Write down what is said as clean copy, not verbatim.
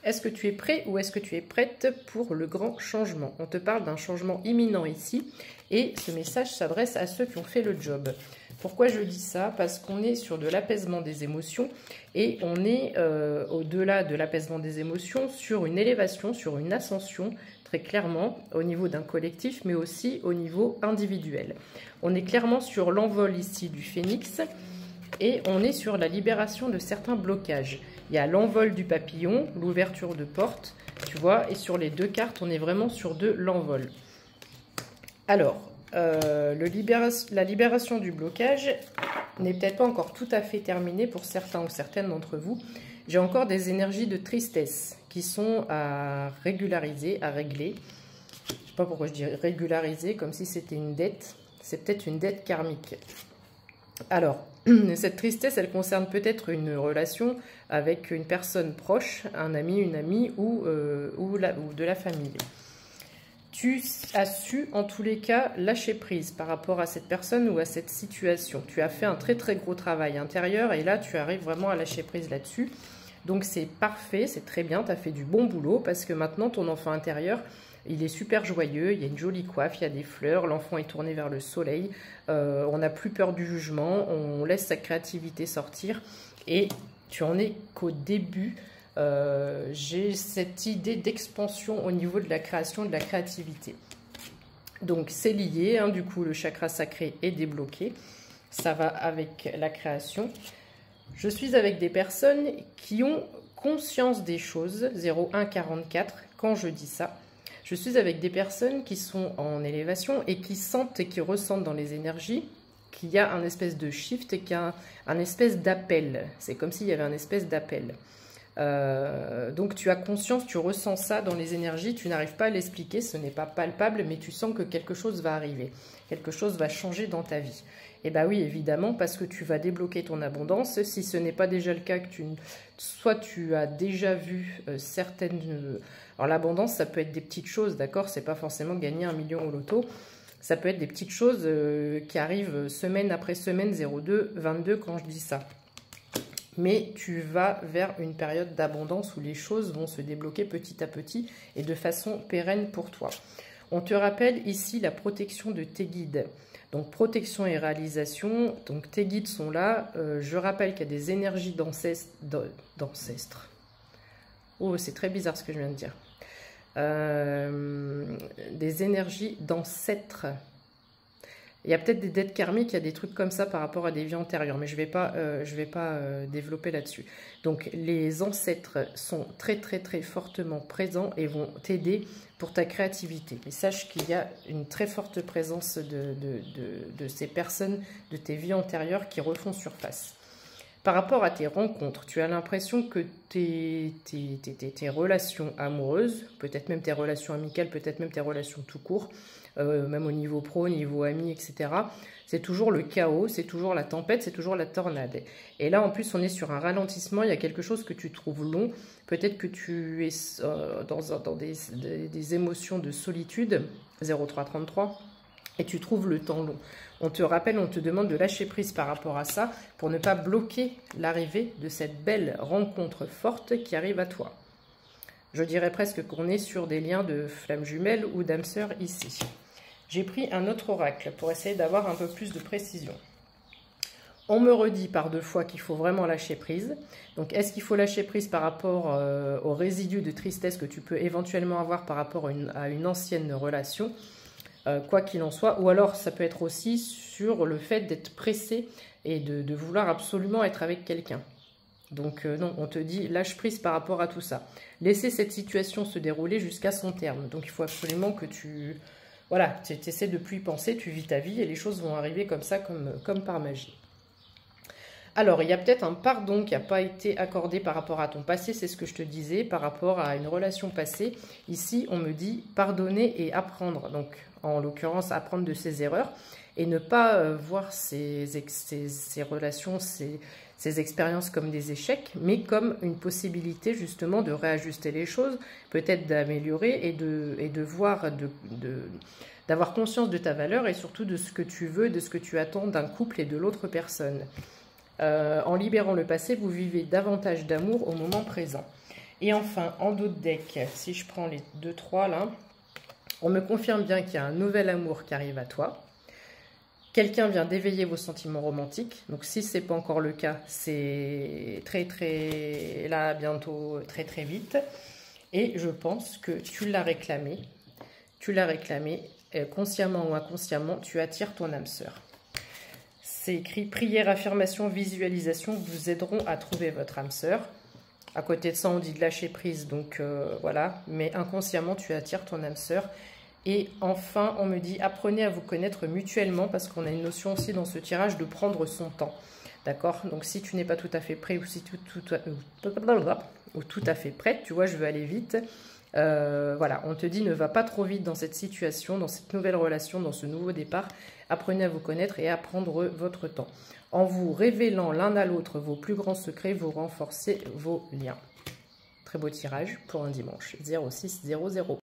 Est-ce que tu es prêt ou est-ce que tu es prête pour le grand changement? On te parle d'un changement imminent ici et ce message s'adresse à ceux qui ont fait le job. Pourquoi je dis ça? Parce qu'on est sur de l'apaisement des émotions et on est au-delà de l'apaisement des émotions sur une élévation, sur une ascension très clairement au niveau d'un collectif mais aussi au niveau individuel. On est clairement sur l'envol ici du phénix et on est sur la libération de certains blocages. Il y a l'envol du papillon, l'ouverture de porte, tu vois, et sur les deux cartes, on est vraiment sur de l'envol. Alors, la libération du blocage n'est peut-être pas encore tout à fait terminée pour certains ou certaines d'entre vous. J'ai encore des énergies de tristesse qui sont à régulariser, à régler. Je ne sais pas pourquoi je dis régulariser, comme si c'était une dette. C'est peut-être une dette karmique. Alors, cette tristesse, elle concerne peut-être une relation avec une personne proche, un ami, une amie ou de la famille. Tu as su, en tous les cas, lâcher prise par rapport à cette personne ou à cette situation. Tu as fait un très très gros travail intérieur et là, tu arrives vraiment à lâcher prise là-dessus. Donc, c'est parfait, c'est très bien, tu as fait du bon boulot parce que maintenant, ton enfant intérieur, il est super joyeux, il y a une jolie coiffe, il y a des fleurs, l'enfant est tourné vers le soleil, on n'a plus peur du jugement, on laisse sa créativité sortir et tu en es qu'au début. J'ai cette idée d'expansion au niveau de la création, de la créativité. Donc c'est lié, hein, du coup le chakra sacré est débloqué, ça va avec la création. Je suis avec des personnes qui ont conscience des choses, 0144, quand je dis ça. Je suis avec des personnes qui sont en élévation et qui sentent et qui ressentent dans les énergies qu'il y a un espèce de shift et qu'il y a un espèce d'appel. C'est comme s'il y avait un espèce d'appel. Donc tu as conscience, tu ressens ça dans les énergies, tu n'arrives pas à l'expliquer, ce n'est pas palpable, mais tu sens que quelque chose va arriver, quelque chose va changer dans ta vie. Et bien oui, évidemment, parce que tu vas débloquer ton abondance, si ce n'est pas déjà le cas, que soit tu as déjà vu certaines... Alors l'abondance, ça peut être des petites choses, d'accord? C'est pas forcément gagner 1 million au loto, ça peut être des petites choses qui arrivent semaine après semaine, 02, 22 quand je dis ça. Mais tu vas vers une période d'abondance où les choses vont se débloquer petit à petit et de façon pérenne pour toi. On te rappelle ici la protection de tes guides. Donc protection et réalisation, donc tes guides sont là. Je rappelle qu'il y a des énergies d'ancêtres. Oh, c'est très bizarre ce que je viens de dire. Des énergies d'ancêtres. Il y a peut-être des dettes karmiques, il y a des trucs comme ça par rapport à des vies antérieures, mais je vais pas développer là-dessus. Donc, les ancêtres sont très, très, très fortement présents et vont t'aider pour ta créativité. Mais sache qu'il y a une très forte présence de ces personnes, de tes vies antérieures qui refont surface. Par rapport à tes rencontres, tu as l'impression que tes relations amoureuses, peut-être même tes relations amicales, peut-être même tes relations tout court, même au niveau pro, au niveau ami, etc. C'est toujours le chaos, c'est toujours la tempête, c'est toujours la tornade. Et là, en plus, on est sur un ralentissement, il y a quelque chose que tu trouves long. Peut-être que tu es dans des émotions de solitude, 0333, et tu trouves le temps long. On te rappelle, on te demande de lâcher prise par rapport à ça pour ne pas bloquer l'arrivée de cette belle rencontre forte qui arrive à toi. Je dirais presque qu'on est sur des liens de flammes jumelles ou d'âmes sœurs ici. J'ai pris un autre oracle pour essayer d'avoir un peu plus de précision. On me redit par 2 fois qu'il faut vraiment lâcher prise. Donc, est-ce qu'il faut lâcher prise par rapport au résidu de tristesse que tu peux éventuellement avoir par rapport à une ancienne relation, quoi qu'il en soit, ou alors ça peut être aussi sur le fait d'être pressé et de vouloir absolument être avec quelqu'un. Donc non, on te dit lâche prise par rapport à tout ça. Laissez cette situation se dérouler jusqu'à son terme. Donc il faut absolument que tu essaies de plus y penser, tu vis ta vie et les choses vont arriver comme ça, comme par magie. Alors, il y a peut-être un pardon qui n'a pas été accordé par rapport à ton passé, c'est ce que je te disais, par rapport à une relation passée. Ici, on me dit pardonner et apprendre. Donc, en l'occurrence, apprendre de ses erreurs et ne pas voir ces relations, ces expériences comme des échecs, mais comme une possibilité justement de réajuster les choses, peut-être d'améliorer et de voir, d'avoir conscience de ta valeur et surtout de ce que tu veux, de ce que tu attends d'un couple et de l'autre personne. En libérant le passé, vous vivez davantage d'amour au moment présent. Et enfin, en dos de deck, si je prends les 2-3 là, on me confirme bien qu'il y a un nouvel amour qui arrive à toi. Quelqu'un vient d'éveiller vos sentiments romantiques. Donc si ce n'est pas encore le cas, c'est très là, bientôt, très vite. Et je pense que tu l'as réclamé. Tu l'as réclamé, consciemment ou inconsciemment, tu attires ton âme sœur. C'est écrit prière, affirmation, visualisation vous aideront à trouver votre âme sœur. À côté de ça, on dit de lâcher prise, donc voilà. Mais inconsciemment, tu attires ton âme sœur. Et enfin, on me dit apprenez à vous connaître mutuellement parce qu'on a une notion aussi dans ce tirage de prendre son temps. D'accord? Donc si tu n'es pas tout à fait prêt ou si tout à fait prête, tu vois, je veux aller vite. Voilà, on te dit ne va pas trop vite dans cette situation, dans cette nouvelle relation, dans ce nouveau départ. Apprenez à vous connaître et à prendre votre temps. En vous révélant l'un à l'autre vos plus grands secrets, vous renforcez vos liens. Très beau tirage pour un dimanche 0600.